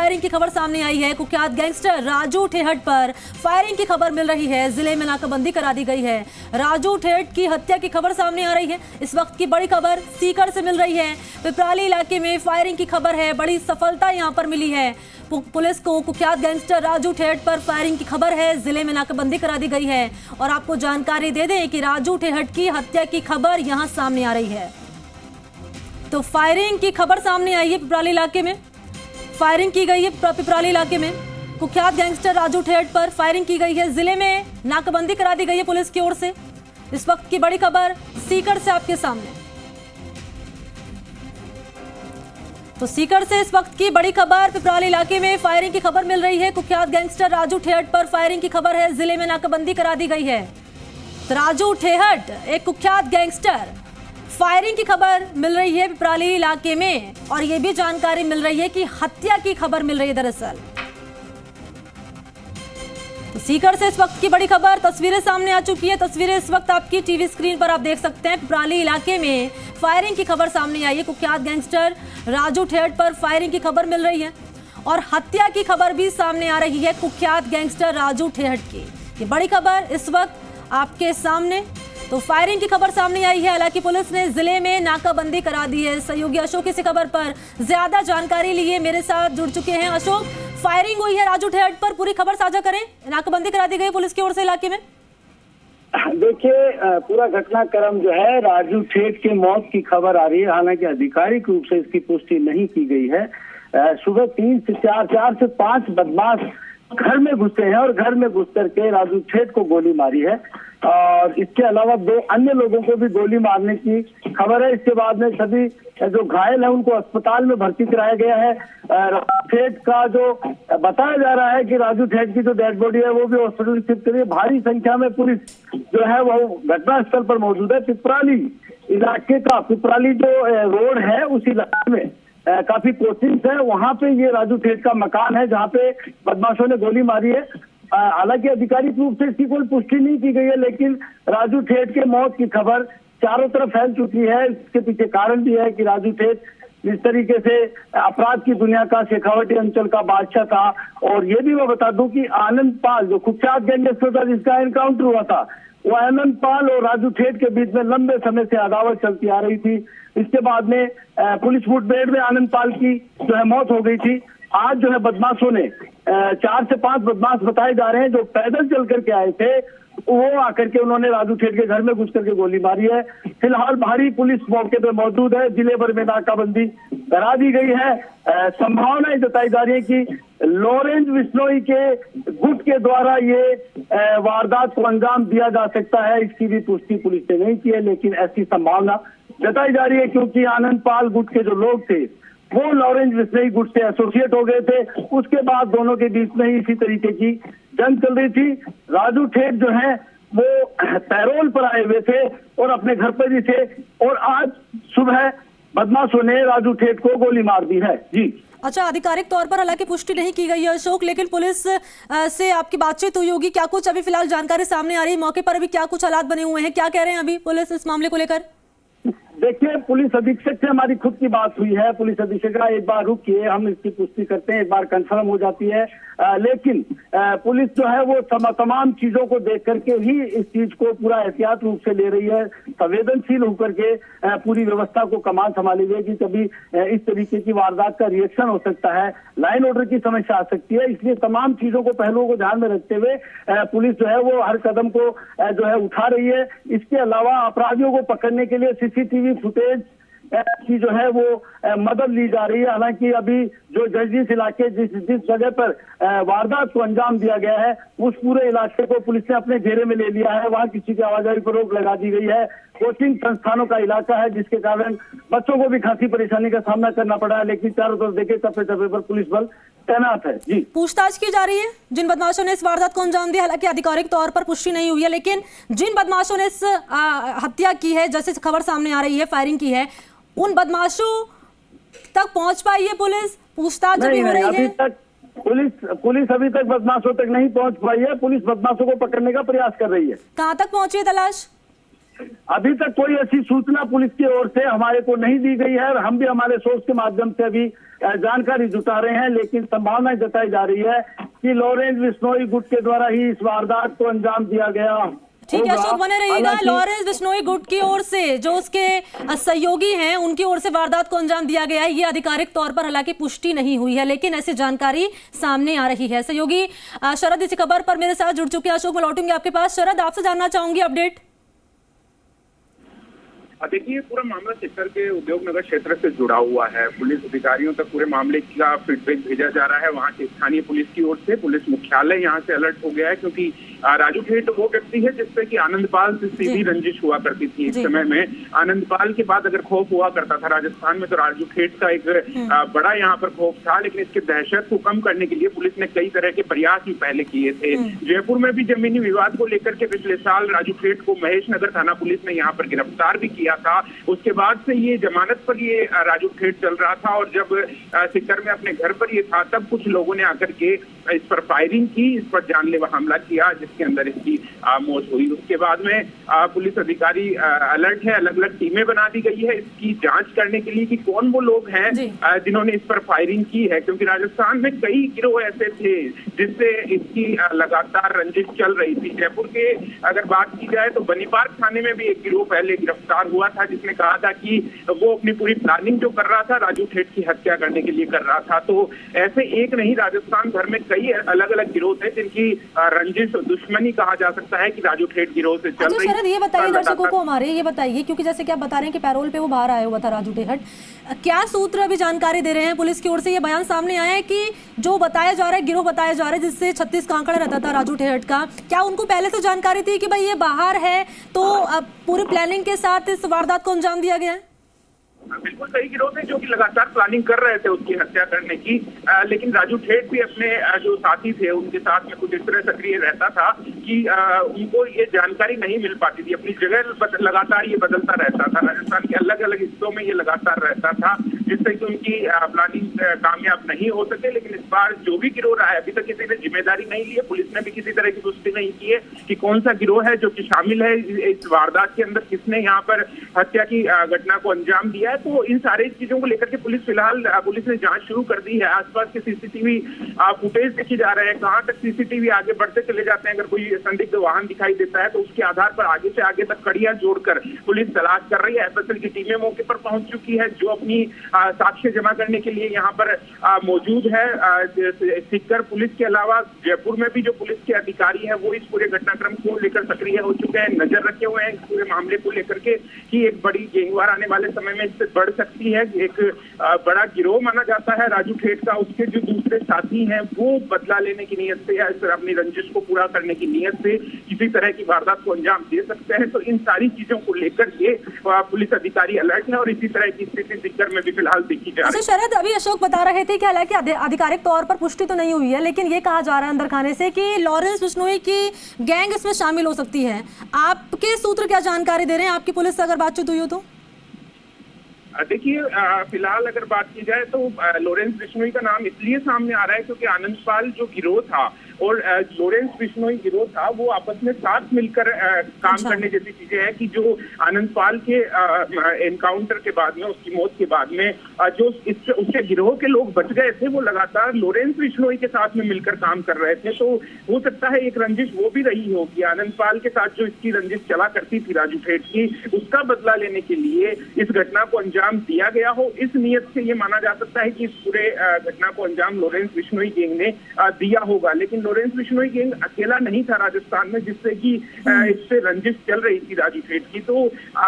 Firing की खबर सामने आई है। कुख्यात गैंगस्टर राजू ठेहट पर फायरिंग की खबर मिल रही है। जिले में नाकाबंदी करा दी गई है। राजू ठेहट की हत्या की खबर सामने आ रही है। इस वक्त की बड़ी खबर सीकर से मिल रही है। पिपराली इलाके में फायरिंग की खबर है। बड़ी सफलता यहां पर मिली है पुलिस को। कुख्यात गैंगस्टर राजू ठेहट पर फायरिंग की खबर है। जिले में नाकाबंदी करा दी गई है। और आपको जानकारी दे दें कि राजू ठेहट की हत्या की खबर यहां सामने आ रही है। तो फायरिंग की खबर सामने आई है। पिपराली इलाके में फायरिंग की गई है। पिपराली इलाके में कुख्यात गैंगस्टर राजू ठेहट पर फायरिंग की गई है। जिले में नाकाबंदी करा दी गई है पुलिस की ओर से। इस वक्त की बड़ी खबर सीकर से आपके सामने। तो सीकर से इस वक्त की बड़ी खबर, पिपराली इलाके में फायरिंग की खबर मिल रही है। कुख्यात गैंगस्टर राजू ठेहट पर फायरिंग की खबर है। जिले में नाकाबंदी करा दी गई है। तो राजू ठेहट एक कुख्यात गैंगस्टर, फायरिंग की खबर मिल रही है पिपराली इलाके में। और यह भी जानकारी मिल रही है कि हत्या की खबर मिल रही है दरअसल। तो सीकर से इस वक्त की बड़ी खबर, तस्वीरें सामने आ चुकी है। तस्वीरें इस वक्त आपकी टीवी स्क्रीन पर आप देख सकते हैं। पिपराली इलाके में फायरिंग की खबर सामने आई है। कुख्यात गैंगस्टर राजू ठेहट पर फायरिंग की खबर मिल रही है और हत्या की खबर भी सामने आ रही है कुख्यात गैंगस्टर राजू ठेहट की। ये बड़ी खबर इस वक्त आपके सामने। तो फायरिंग की खबर सामने आई है। हालांकि पुलिस ने जिले में नाकाबंदी करा दी है। सहयोगी अशोक इस खबर पर ज्यादा जानकारी लिए मेरे साथ जुड़ चुके हैं। अशोक, फायरिंग हुई है राजू ठेहट पर, पूरी खबर साझा करें। नाकाबंदी करा दी गई पुलिस की ओर से इलाके में। देखिए, पूरा घटनाक्रम जो है, राजू ठेहट के मौत की खबर आ रही है। हालांकि आधिकारिक रूप से इसकी पुष्टि नहीं की गई है। सुबह 3 से 4 से 5 बदमाश घर में घुसे हैं और घर में घुस करके राजू ठेहट को गोली मारी है। और इसके अलावा 2 अन्य लोगों को भी गोली मारने की खबर है। इसके बाद में सभी जो घायल है उनको अस्पताल में भर्ती कराया गया है। राजू ठेहट का जो बताया जा रहा है कि राजू ठेहट की जो डेड बॉडी है वो भी हॉस्पिटल शिफ्ट करी है। भारी संख्या में पुलिस जो है वो घटनास्थल पर मौजूद है। पिपराली इलाके का, पिपराली जो रोड है उस इलाके में काफी कोचिंग है। वहां पे ये राजू ठेहट का मकान है जहाँ पे बदमाशों ने गोली मारी है। हालांकि आधिकारिक रूप से इसकी कोई पुष्टि नहीं की गई है, लेकिन राजू ठेहट के मौत की खबर चारों तरफ फैल चुकी है। इसके पीछे कारण भी है कि राजू ठेहट जिस तरीके से अपराध की दुनिया का शेखावटी अंचल का बादशाह था। और ये भी मैं बता दूं कि आनंद पाल जो कुख्यात गैंगस्टर था जिसका एनकाउंटर हुआ था, वो आनंद पाल और राजू ठेहट के बीच में लंबे समय से अदावत चलती आ रही थी। इसके बाद में पुलिस मुठभेड़ में आनंद पाल की जो है मौत हो गई थी। आज जो है बदमाशों ने 4 से 5 बदमाश बताए जा रहे हैं जो पैदल चल करके आए थे, वो आकर के उन्होंने राजू ठेहट के घर में घुस करके गोली मारी है। फिलहाल भारी पुलिस मौके पे मौजूद है। जिले भर में नाकाबंदी करा दी गई है। संभावनाएं जताई जा रही है कि लॉरेंस बिश्नोई के गुट के द्वारा ये वारदात को अंजाम दिया जा सकता है। इसकी भी पुष्टि पुलिस ने नहीं की है, लेकिन ऐसी संभावना जताई जा रही है क्योंकि आनंद पाल गुट के जो लोग थे वो लॉरेंस बिश्नोई गुट से एसोसिएट हो गए थे। उसके बाद दोनों के बीच में ही इसी तरीके की जंग चल रही थी। राजू ठेहट जो है वो पैरोल पर आए हुए थे और अपने घर पर ही थे। और आज सुबह बदमाशों ने राजू ठेहट को गोली मार दी है। जी अच्छा, आधिकारिक तौर पर हालांकि पुष्टि नहीं की गई है अशोक, लेकिन पुलिस से आपकी बातचीत हुई होगी। क्या कुछ अभी फिलहाल जानकारी सामने आ रही है? मौके पर अभी क्या कुछ हालात बने हुए हैं? क्या कह रहे हैं अभी पुलिस इस मामले को लेकर? देखिए, पुलिस अधीक्षक से हमारी खुद की बात हुई है। पुलिस अधीक्षक का एक बार रुकिए, हम इसकी पुष्टि करते हैं, एक बार कंफर्म हो जाती है। लेकिन पुलिस जो है वो तमाम चीजों को देख करके ही इस चीज को पूरा एहतियात रूप से ले रही है। संवेदनशील होकर के पूरी व्यवस्था को कमान संभाली हुई कि कभी इस तरीके की वारदात का रिएक्शन हो सकता है, लाइन ऑर्डर की समस्या आ सकती है। इसलिए तमाम चीजों को, पहलुओं को ध्यान में रखते हुए पुलिस जो है वो हर कदम को जो है उठा रही है। इसके अलावा अपराधियों को पकड़ने के लिए सीसीटीवी फुटेज की जो है वो मदद ली जा रही है। हालांकि अभी जो जिस इलाके जिस जगह पर वारदात को अंजाम दिया गया है उस पूरे इलाके को पुलिस ने अपने घेरे में ले लिया है। वहां किसी की आवाजाही पर रोक लगा दी गई है। कोचिंग संस्थानों का इलाका है जिसके कारण बच्चों को भी खासी परेशानी का सामना करना पड़ा है, लेकिन चारों तरफ देखे चप्पे चप्पे पर पुलिस बल तैनात है। जी, पूछताछ की जा रही है जिन बदमाशों ने इस वारदात को अंजाम दिया। हालांकि आधिकारिक तौर पर पुष्टि नहीं हुई है, लेकिन जिन बदमाशों ने इस हत्या की है, जैसे खबर सामने आ रही है, फायरिंग की है, उन बदमाशों तक पहुंच पाई है पुलिस? पूछताछ भी हो रही है? अभी तक पुलिस अभी तक बदमाशों तक नहीं पहुंच पाई है। पुलिस बदमाशों को पकड़ने का प्रयास कर रही है। कहां तक पहुंची है तलाश? अभी तक कोई ऐसी सूचना पुलिस की ओर से हमारे को नहीं दी गई है और हम भी हमारे सोर्स के माध्यम से अभी जानकारी जुटा रहे हैं, लेकिन संभावना जताई जा रही है कि लॉरेंस बिश्नोई गुट के द्वारा ही इस वारदात को अंजाम दिया गया। ठीक है अशोक, बने रहिएगा। लॉरेंस बिश्नोई गुट की ओर से जो उसके सहयोगी हैं उनकी ओर से वारदात को अंजाम दिया गया है, ये आधिकारिक तौर पर हालांकि पुष्टि नहीं हुई है, लेकिन ऐसी जानकारी सामने आ रही है। सहयोगी शरद इसी खबर पर मेरे साथ जुड़ चुके हैं। अशोक, मैं लौटूंगी आपके पास। शरद, आपसे जानना चाहूंगी अपडेट। देखिए, पूरा मामला सेक्टर के उद्योग नगर क्षेत्र से जुड़ा हुआ है। पुलिस अधिकारियों तक पूरे मामले का फीडबैक भेजा जा रहा है। वहां के स्थानीय पुलिस की ओर से पुलिस मुख्यालय यहां से अलर्ट हो गया है, क्योंकि राजू ठेठ वो व्यक्ति है जिससे कि आनंदपाल से सीधी रंजिश हुआ करती थी एक समय में। आनंदपाल के बाद अगर खौफ हुआ करता था राजस्थान में, तो राजू ठेठ का एक बड़ा यहाँ पर खौफ था। लेकिन इसके दहशत को कम करने के लिए पुलिस ने कई तरह के प्रयास भी पहले किए थे। जयपुर में भी जमीनी विवाद को लेकर के पिछले साल राजू ठेठ को महेश नगर थाना पुलिस ने यहाँ पर गिरफ्तार भी किया था। उसके बाद से ये जमानत पर ये राजू ठेठ चल रहा था, और जब सिक्कर में अपने घर पर ये था तब कुछ लोगों ने आकर के इस पर फायरिंग की, इस पर जानलेवा हमला किया, जिसके अंदर इसकी मौत हुई। उसके बाद में पुलिस अधिकारी अलर्ट है, अलग अलग टीमें बना दी गई है इसकी जांच करने के लिए कि कौन वो लोग हैं जिन्होंने इस पर फायरिंग की है, क्योंकि राजस्थान में कई गिरोह ऐसे थे जिससे इसकी लगातार रंजिश चल रही थी। जयपुर के अगर बात की जाए तो बनी पार्क थाने में भी एक गिरोह पहले गिरफ्तार हुआ था, जिसने कहा था कि वो अपनी पूरी प्लानिंग जो कर रहा था राजू ठेठ की हत्या करने के लिए कर रहा था। तो ऐसे एक नहीं, राजस्थान भर में कई अलग अलग गिरोह थे जिनकी रंजिश दुश्मनी कहा जा सकता है कि राजू ठेठ गिरोह से चल रही है। शरद, ये बताइए दर्शकों को हमारे, ये बताइए, क्योंकि जैसे कि आप बता रहे हैं कि पैरोल पे वो बाहर आया हुआ था राजू ठेठ, क्या सूत्र अभी जानकारी दे रहे हैं पुलिस की ओर से? ये बयान सामने आया है कि जो बताया जा रहा है, गिरोह बताया जा रहा है जिससे 36 का आंकड़ा रहता था राजू ठेठ का, क्या उनको पहले से जानकारी थी कि भाई ये बाहर है, तो अब पूरी प्लानिंग के साथ इस वारदात को अंजाम दिया गया है? बिल्कुल कई गिरोह थे जो कि लगातार प्लानिंग कर रहे थे उसकी हत्या करने की, लेकिन राजू ठेठ भी अपने जो साथी थे उनके साथ में कुछ इस तरह सक्रिय रहता था कि उनको ये जानकारी नहीं मिल पाती थी। अपनी जगह लगातार ये बदलता रहता था, राजस्थान के अलग अलग हिस्सों में ये लगातार रहता था, जिससे कि उनकी प्लानिंग कामयाब नहीं हो सके। लेकिन इस बार जो भी गिरोह रहा है, अभी तक किसी ने जिम्मेदारी नहीं ली है, पुलिस ने भी किसी तरह की पुष्टि नहीं की है कि कौन सा गिरोह है जो कि शामिल है इस वारदात के अंदर, किसने यहाँ पर हत्या की घटना को अंजाम दिया है। तो इन सारी चीजों को लेकर के फिलहाल पुलिस ने जांच शुरू कर दी है। आसपास के सीसीटीवी फुटेज देखे जा रहे हैं, कहां तक सीसीटीवी आगे बढ़ते चले जाते हैं। अगर कोई संदिग्ध वाहन दिखाई देता है तो उसके आधार पर आगे से आगे तक कड़ियां जोड़कर पुलिस तलाश कर रही है। एफएसएल की टीमें मौके पर पहुंच चुकी है, जो अपनी साक्ष्य जमा करने के लिए यहाँ पर मौजूद है। सिक्कर पुलिस के अलावा जयपुर में भी जो पुलिस के अधिकारी हैं वो इस पूरे घटनाक्रम को लेकर सक्रिय हो चुके हैं, नजर रखे हुए हैं इस पूरे मामले को लेकर के कि एक बड़ी गैंगवार आने वाले समय में इससे बढ़ सकती है। एक बड़ा गिरोह माना जाता है राजू ठेठ का, उसके जो दूसरे साथी हैं वो बदला लेने की नीयत से या अपनी रंजिश को पूरा करने की नीयत से किसी तरह की वारदात को अंजाम दे सकते हैं। तो इन सारी चीजों को लेकर ये पुलिस अधिकारी अलर्ट है और इसी तरह की स्थिति सिक्कर में भी फिलहाल देखी जा रही है। शरद, अभी अशोक बता रहे थे कि हालांकि आधिकारिक तौर पर पुष्टि तो नहीं हुई है, लेकिन ये कहा जा रहा है अंदर खाने से कि लॉरेंस बिश्नोई की गैंग इसमें शामिल हो सकती है। आपके सूत्र क्या जानकारी दे रहे हैं? आपकी पुलिस से अगर बातचीत हुई हो तो? देखिए, फिलहाल अगर बात की जाए तो लॉरेंस बिश्नोई का नाम इसलिए सामने आ रहा है क्योंकि आनंदपाल जो गिरोह था और लॉरेंस बिश्नोई गिरोह था वो आपस में साथ मिलकर काम करने जैसी चीजें हैं कि जो आनंदपाल के एनकाउंटर के बाद में, उसकी मौत के बाद में जो उसके गिरोह के लोग बच गए थे वो लगातार लॉरेंस बिश्नोई के साथ में मिलकर काम कर रहे थे। तो हो सकता है एक रंजिश वो भी रही हो कि आनंदपाल के साथ जो इसकी रंजिश चला करती थी राजू ठेठ की, उसका बदला लेने के लिए इस घटना को अंजाम दिया गया हो। इस नियत से ये माना जा सकता है कि इस पूरे घटना को अंजाम लॉरेंस बिश्नोई गैंग ने दिया होगा। लेकिन लॉरेंस बिश्नोई गैंग अकेला नहीं था राजस्थान में जिससे कि इससे रंजिश चल रही थी राजू ठेठ की। तो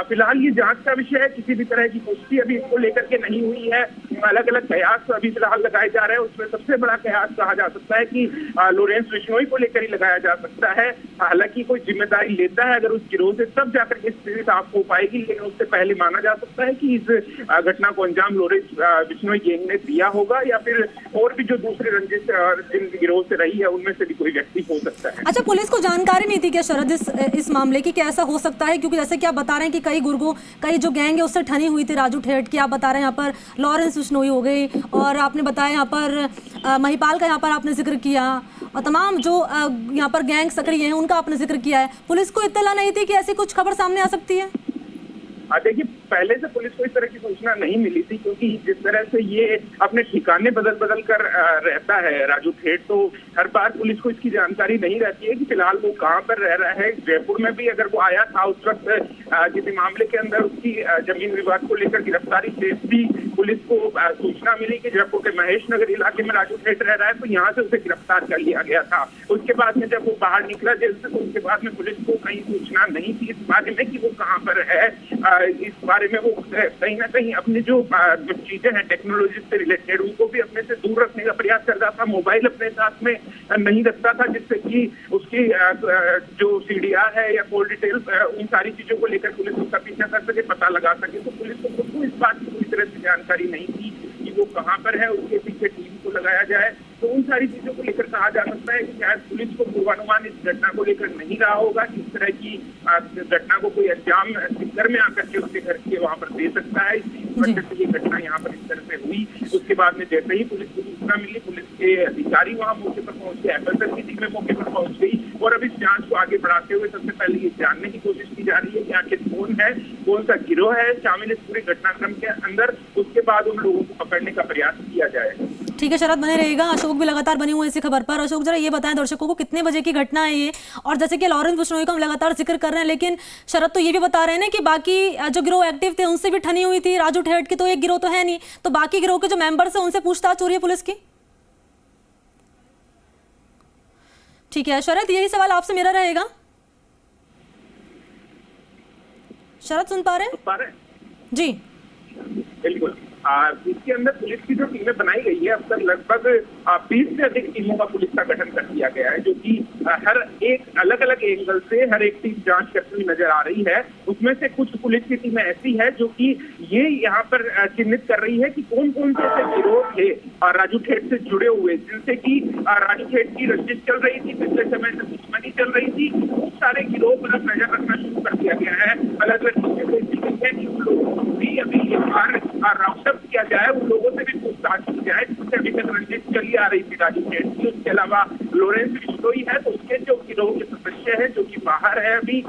फिलहाल ये जांच का विषय है, किसी भी तरह की पुष्टि अभी इसको लेकर के नहीं हुई है। अलग अलग कयास अभी फिलहाल लगाए जा रहे हैं, उसमें सबसे बड़ा कयास कहा जा सकता है कि लॉरेंस बिश्नोई को लेकर ही लगाया जा सकता है। हालांकि कोई जिम्मेदारी लेता है अगर उस गिरोह से, तब जाकर के स्थिति साफ हो पाएगी, लेकिन उससे पहले माना जा सकता है कि इस घटना को अंजाम लॉरेंस बिश्नोई गैंग ने दिया होगा या फिर और भी जो दूसरे रंजिश जिन गिरोह से रही है उनमें से भी कोई व्यक्ति हो सकता है। अच्छा, पुलिस को जानकारी नहीं थी क्या शरद इस मामले की? क्या ऐसा हो सकता है? क्योंकि जैसे कि आप बता रहे हैं कि कई जो गैंग है उससे ठनी हुई थी राजू ठेठ की, आप बता रहे हैं यहाँ पर लॉरेंस बिश्नोई हो गई और आपने बताया यहाँ पर महिपाल का यहाँ पर आपने जिक्र किया और तमाम जो यहाँ पर गैंग सक्रिय हैं उनका आपने जिक्र किया है, पुलिस को इत्तला नहीं थी कि ऐसी कुछ खबर सामने आ सकती है? देखिए, पहले से पुलिस को इस तरह की सूचना नहीं मिली थी, क्योंकि जिस तरह से ये अपने ठिकाने बदल बदल कर रहता है राजू ठेठ, तो हर बार पुलिस को इसकी जानकारी नहीं रहती है कि फिलहाल वो कहाँ पर रह रहा है। जयपुर में भी अगर वो आया था उस वक्त किसी मामले के अंदर उसकी जमीन विवाद को लेकर गिरफ्तारी से भी पुलिस को सूचना मिली कि जयपुर के महेश नगर इलाके में राजू ठेठ रह रहा है, तो यहाँ से उसे गिरफ्तार कर लिया गया था। उसके बाद में जब वो बाहर निकला जेल से, तो उसके बाद में पुलिस को कहीं सूचना नहीं थी इस बारे में कि वो कहाँ पर है। इस बारे में वो कहीं ना कहीं अपनी जो चीजें हैं टेक्नोलॉजी से रिलेटेड, उनको भी अपने से दूर रखने का प्रयास करता था। मोबाइल अपने साथ में नहीं रखता था, जिससे कि उसकी जो सीडीआर है या कॉल डिटेल, उन सारी चीजों को लेकर पुलिस उसका पीछा कर सके, पता लगा सके। तो पुलिस को खुद को इस बात की पूरी तरह से जानकारी नहीं थी कि वो कहाँ पर है, उसके पीछे टीम को लगाया जाए। तो उन सारी चीजों को लेकर कहा जा सकता है कि शायद पुलिस को पूर्वानुमान इस घटना को लेकर नहीं रहा होगा कि इस तरह की घटना को कोई अंजाम घर में आकर के उसके घर के वहां पर दे सकता है। इस वजह से ये घटना यहाँ पर इस तरह से हुई। उसके बाद में जैसे ही पुलिस को सूचना मिली, पुलिस के अधिकारी वहां मौके पर पहुंच गए, एफएसएल की टीमें मौके पर पहुंच गई और अब इस जांच को आगे बढ़ाते हुए सबसे पहले ये जानने की कोशिश की जा रही है कि आखिर कौन है, कौन सा गिरोह है शामिल इस पूरे घटनाक्रम के अंदर। उसके बाद उन लोगों को पकड़ने का प्रयास किया जाएगा। ठीक है शरद, बने रहेगा। अशोक भी लगातार बने हुए इसी खबर पर। अशोक, जरा ये बताएं दर्शकों को कितने बजे की घटना है ये, और जैसे कि लॉरेंस बिश्नोई का हम लगातार जिक्र कर रहे हैं, लेकिन शरद तो ये भी बता रहे हैं कि बाकी जो गिरोह एक्टिव थे उनसे भी ठनी हुई थी। राजू ठेठ की तो एक गिरोह तो है नहीं, तो बाकी गिरोह के जो मेंबर्स हैं उनसे पूछताछ हो रही है पुलिस की। ठीक है शरद, यही सवाल आपसे मेरा रहेगा। शरद सुन पा रहे हैं? जी बिल्कुल। इसके अंदर पुलिस की जो टीमें बनाई गई है, अब तक लगभग 20 से अधिक टीमों का पुलिस का गठन कर दिया गया है, जो कि हर एक अलग अलग एंगल से हर एक टीम जांच करती हुई नजर आ रही है। उसमें से कुछ पुलिस की टीमें ऐसी है जो कि ये यहाँ पर चिन्हित कर रही है कि कौन कौन से ऐसे गिरोह थे राजू ठेठ से जुड़े हुए, जिनसे कि राजू ठेठ की रंजिश चल रही थी, पिछले समय से दुश्मनी चल रही थी। उन सारे गिरोह पर नजर रखना शुरू कर दिया गया है। अलग अलग चीजें है कि उन लोगों को भी अभी राउंड अप किया जाए, उन लोगों से भी पूछताछ की जाए जिससे अभी तक रंजिश चली आ रही थी राजू ठेठ की। उसके अलावा लॉरेंस बिश्नोई है, तो उसके जो गिरोह के सदस्य है जो कि बाहर है अभी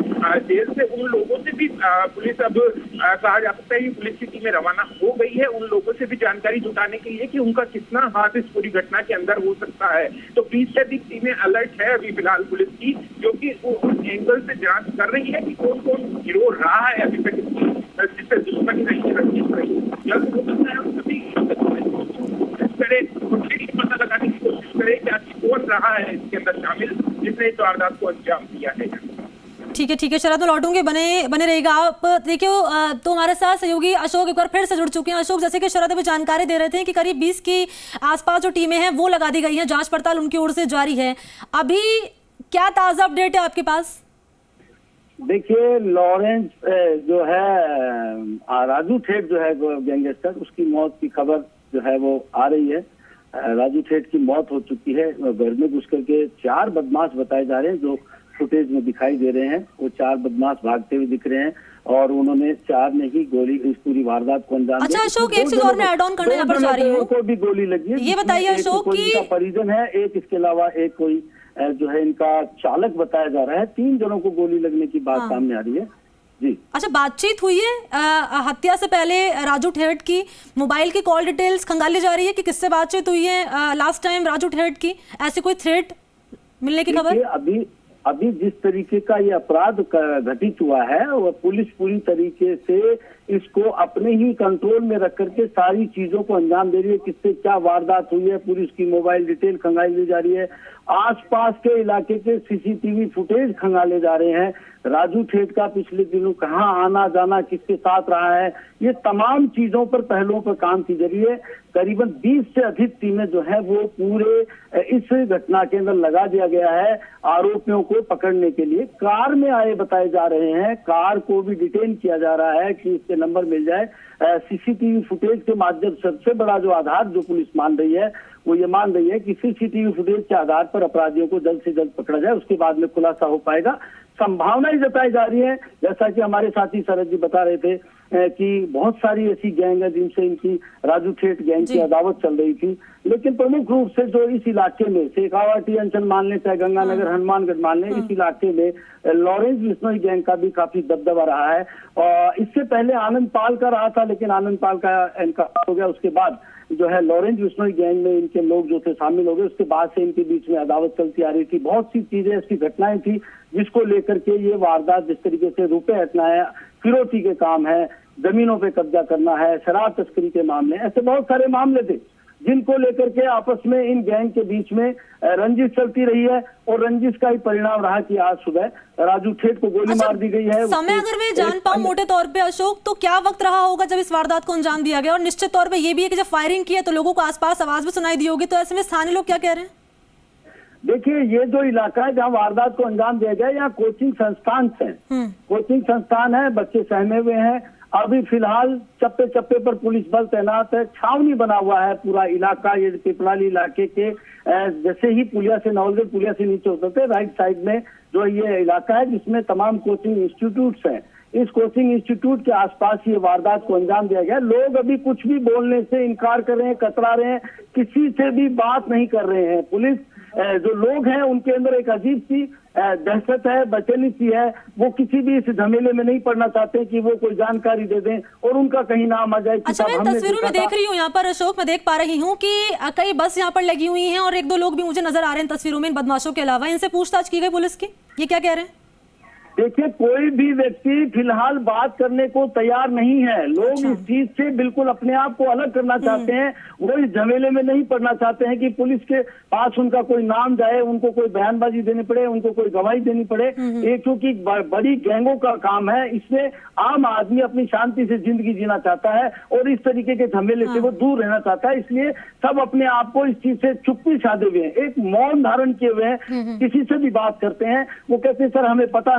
जेल से, उन लोगों से भी पुलिस अब कहा जा सकता है कि पुलिस की टीमें रवाना हो गई है उन लोगों से भी जानकारी जुटाने के लिए कि उनका कितना हाथ इस पूरी घटना के अंदर हो सकता है। तो 20 से अधिक टीमें अलर्ट है अभी फिलहाल पुलिस की, जो कि उस एंगल से जांच कर रही है कि कौन कौन गिरोह रहा है अभी तक जिससे दुश्मनी रही है, रंजिश रही है। जल्द हो सकता है सभी पता लगाने की कोशिश करें कि आखिर कौन रहा है इसके अंदर शामिल जिसने इस वारदात को अंजाम दिया है। ठीक है शरद, तो लौटूंगे, बने रहेगा आप। देखिए तो हमारे साथ सहयोगी अशोक एक बार फिर से जुड़ चुके हैं। अशोक, जैसे कि शरद अभी जानकारी दे रहे थे कि करीब 20 की आसपास जो टीमें हैं वो लगा दी गई हैं, जांच पड़ताल उनकी ओर से जारी है। अभी क्या ताजा अपडेट है आपके पास? देखिए, लॉरेंस जो है राजू ठेठ जो है गैंगस्टर, उसकी मौत की खबर जो है वो आ रही है। राजू ठेठ की मौत हो चुकी है। घर में घुस करके 4 बदमाश बताए जा रहे हैं जो फुटेज में दिखाई दे रहे हैं। वो 4 बदमाश भागते हुए दिख रहे हैं और उन्होंने 4 ने ही गोली इस पूरी वारदात को अंजाम दिया। अच्छा अशोक, एक चीज और मैं ऐड ऑन करने यहाँ पर जा रही हूँ, को भी गोली लगी है। ये बताइए अशोक की परिजन है एक, इसके अलावा एक कोई जो है इनका चालक बताया जा रहा है। 3 जनों को गोली लगने की बात सामने आ रही है। जी अच्छा, बातचीत हुई है हत्या से पहले राजू ठेठ की? मोबाइल की कॉल डिटेल्स खंगाली जा रही है कि किससे बातचीत हुई है लास्ट टाइम राजू ठेठ की? ऐसी कोई थ्रेट मिलने की खबर? अभी जिस तरीके का ये अपराध घटित हुआ है, वो पुलिस पूरी तरीके से इसको अपने ही कंट्रोल में रख करके सारी चीजों को अंजाम दे रही है। किससे क्या वारदात हुई है, पूरी उसकी मोबाइल डिटेल खंगाली ली जा रही है। आसपास के इलाके के सीसीटीवी फुटेज खंगाले जा रहे हैं। राजू ठेठ का पिछले दिनों कहाँ आना जाना, किसके साथ रहा है, ये तमाम चीजों पर पहलुओं पर काम की जा रही है। करीबन 20 से अधिक टीमें जो है वो पूरे इस घटना के अंदर लगा दिया गया है आरोपियों को पकड़ने के लिए। कार में आए बताए जा रहे हैं, कार को भी डिटेन किया जा रहा है कि इसके नंबर मिल जाए। सीसीटीवी फुटेज के माध्यम से सबसे बड़ा जो आधार जो पुलिस मान रही है वो ये मान रही है कि सीसीटीवी फुटेज के आधार पर अपराधियों को जल्द से जल्द पकड़ा जाए, उसके बाद में खुलासा हो पाएगा। संभावनाएं जताई जा रही है, जैसा कि हमारे साथी शरद जी बता रहे थे कि बहुत सारी ऐसी गैंग है जिनसे इनकी राजू ठेठ गैंग की अदावत चल रही थी, लेकिन प्रमुख रूप से जो इस इलाके में शेखावाटी अंचल मान लें चाहे गंगानगर हनुमानगढ़ मान लें, इस इलाके में लॉरेंस बिश्नोई गैंग का भी काफी दबदबा रहा है। और इससे पहले आनंद पाल का रहा था, लेकिन आनंद पाल का इनकार हो गया। उसके बाद जो है लॉरेंस बिश्नोई गैंग में इनके लोग जो थे शामिल हो गए। उसके बाद से इनके बीच में अदावत चलती आ रही थी। बहुत सी चीजें, ऐसी घटनाएं थी जिसको लेकर के ये वारदात, जिस तरीके से रुपए हटना है, फिरौती के काम है, जमीनों पे कब्जा करना है, शराब तस्करी के मामले, ऐसे बहुत सारे मामले थे जिनको लेकर के आपस में इन गैंग के बीच में रंजिश चलती रही है। और रंजिश का ही परिणाम रहा कि आज सुबह राजू ठेठ को गोली मार दी गई है। समय अगर मैं जान पाऊं मोटे तौर पे अशोक, तो क्या वक्त रहा होगा जब इस वारदात को अंजाम दिया गया? और निश्चित तौर पे ये भी है कि जब फायरिंग की है तो लोगों को आसपास आवाज भी सुनाई दी होगी, तो ऐसे में स्थानीय लोग क्या कह रहे हैं? देखिए, ये जो इलाका है जहाँ वारदात को अंजाम दिया गया, यहाँ कोचिंग संस्थान है, कोचिंग संस्थान है, बच्चे सहमे हुए हैं। अभी फिलहाल चप्पे चप्पे पर पुलिस बल तैनात है, छावनी बना हुआ है पूरा इलाका। ये पिपलाली इलाके के जैसे ही पुलिया से नवलगढ़ पुलिया से नीचे उतरते राइट साइड में जो ये इलाका है जिसमें तमाम कोचिंग इंस्टीट्यूट्स हैं, इस कोचिंग इंस्टीट्यूट के आसपास ये वारदात को अंजाम दिया गया। लोग अभी कुछ भी बोलने से इनकार कर रहे हैं, कतरा रहे हैं, किसी से भी बात नहीं कर रहे हैं। पुलिस जो लोग हैं उनके अंदर एक अजीब सी दहशत है, बेचैनी सी है। वो किसी भी इस झमेले में नहीं पड़ना चाहते कि वो कोई जानकारी दे दें और उनका कहीं नाम आ जाए। अच्छा, मैं तस्वीरों में देख रही हूँ यहाँ पर अशोक, मैं देख पा रही हूँ कि कई बस यहाँ पर लगी हुई हैं और एक दो लोग भी मुझे नजर आ रहे हैं तस्वीरों में इन बदमाशों के अलावा। इनसे पूछताछ की गई पुलिस की, ये क्या कह रहे हैं? देखिए, कोई भी व्यक्ति फिलहाल बात करने को तैयार नहीं है। लोग इस चीज से बिल्कुल अपने आप को अलग करना चाहते हैं। वो इस झमेले में नहीं पड़ना चाहते हैं कि पुलिस के पास उनका कोई नाम जाए, उनको कोई बयानबाजी देनी पड़े, उनको कोई गवाही देनी पड़े। ये क्योंकि बड़ी गैंगों का काम है, इसमें आम आदमी अपनी शांति से जिंदगी जीना चाहता है और इस तरीके के झमेले से वो दूर रहना चाहता है। इसलिए सब अपने आप को इस चीज से चुप्पी साधे हुए हैं, एक मौन धारण किए हुए हैं। किसी से भी बात करते हैं वो कहते हैं सर हमें पता